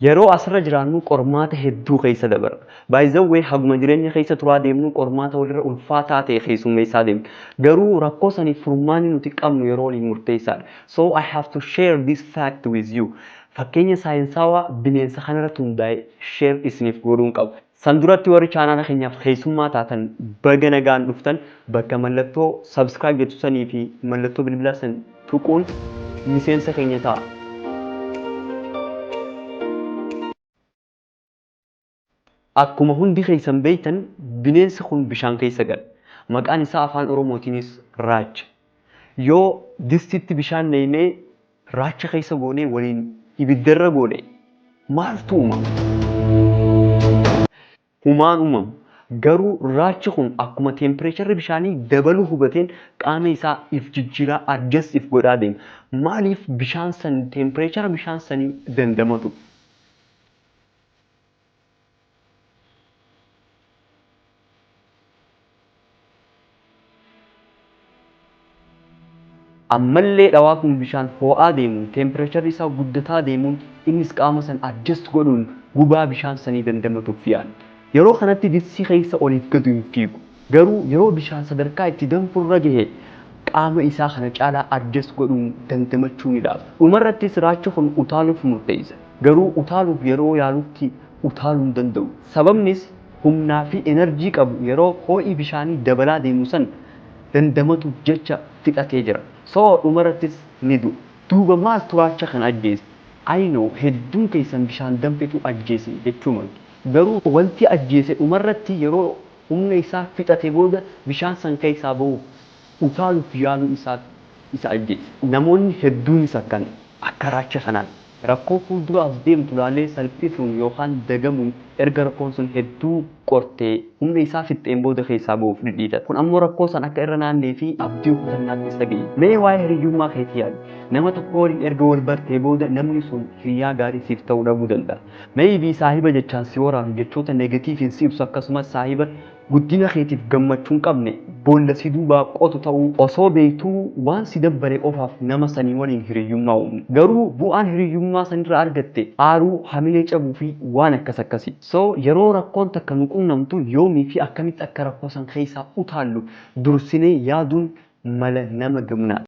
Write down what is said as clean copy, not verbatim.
Yeroo asirra jiraannu qormaata hedduu keessa dabarra. By the way, haguma jireenya keessa turaa deemnu qormaata walirra ulfaataa ta'e keessummeessaa deemna. Garuu rakkoo saniif furmaanni nuti qabnu yeroo waliin murteessaadha. So I have to share this fact with you. Fakkeenya saayinsawaa bineensa kanarratti hundaa'e share isiniif godhuun qaba. San duratti warri chaanaala keenyaaf keessummaa taatan baga nagaan dhuftan bakka mallattoo subscribe jettu sanii fi mallattoo bilbilaa san tuquun miseensa keenya ta'a. Akkuma hundi keessan beektan bineensi kun bishaan keessa gala. Maqaan isaa afaan Oromootiinis raacha. Yoo distitti bishaan naqnee raacha keessa goonee waliin ibiddarra goone maaltu uumama? Humaan uumamu. Garuu raachi kun akkuma tempereecharri bishaanii dabaluu hubateen qaama isaa if jijjiiraa adjust if godhaa deema. Maaliif bishaan san tempereechara bishaan sanii dandamatu? Ammallee dhawaa kun bishaan ho'aa deemu tempereecharri isaa guddataa deemuun innis qaama san adjust godhuun gubaa bishaan sanii dandamatuuf yaala. Yeroo kanatti distii keessa oliif gadu hin fiigu. Garuu yeroo bishaan sadarkaa itti danfurra gahe qaama isaa kana caalaa adjust godhuun dandamachuu ni dhaaba. Dhumarrattis raachi kun utaaluuf murteessa. Garuu utaaluuf yeroo yaalutti utaaluu hin danda'u. Sababnis humnaa fi enerjii qabu yeroo ho'i bishaanii dabalaa deemu san dandamatuuf jecha fixatee jira. So dhumarrattis ni du'a. Duuba maaltu raacha kan ajjeese? I know hedduun keessan bishaan danfitu ajjeese jechuudha. Garuu wanti ajjeese dhumarratti yeroo humna isaa fixate booda bishaan san keessaa bahu utaaluuf yaaluu isa ajjeese. Namoonni hedduunis akka raacha kanaan rakkoo fuulduraaf deemtu ilaalee salphisuun yookaan dagamuun erga rakkoon sun hedduu qortee humna isaa fixeen booda keessaa bahuuf dhidhiita. Kun ammoo rakkoo san akka irra naannee fi abdii kutannaatti isa ga'e. Mee waa'ee hiriyyummaa keetii yaadu. Nama tokko waliin erga wal bartee booda namni sun hiriyaa gaarii siif ta'uu dhabuu danda'a. Maybe saahiba jechaan si waraanu jechoota negatiiviin si ibsu akkasumas saahiba guddina keetiif gammachuu hin qabne boolla si duubaa qotu ta'uu osoo beektuu waan si dabbare qofaaf nama sanii waliin hiriyyummaa uumne. Garuu bu'aan hiriyyummaa sanirraa argatte aaruu hamilee cabuu fi waan akkasii. So yeroo rakkoon takka nu quunnamtu yoomii fi akkamitti akka rakkoo san keessaa utaallu dursinee yaaduun mala nama gamnaa.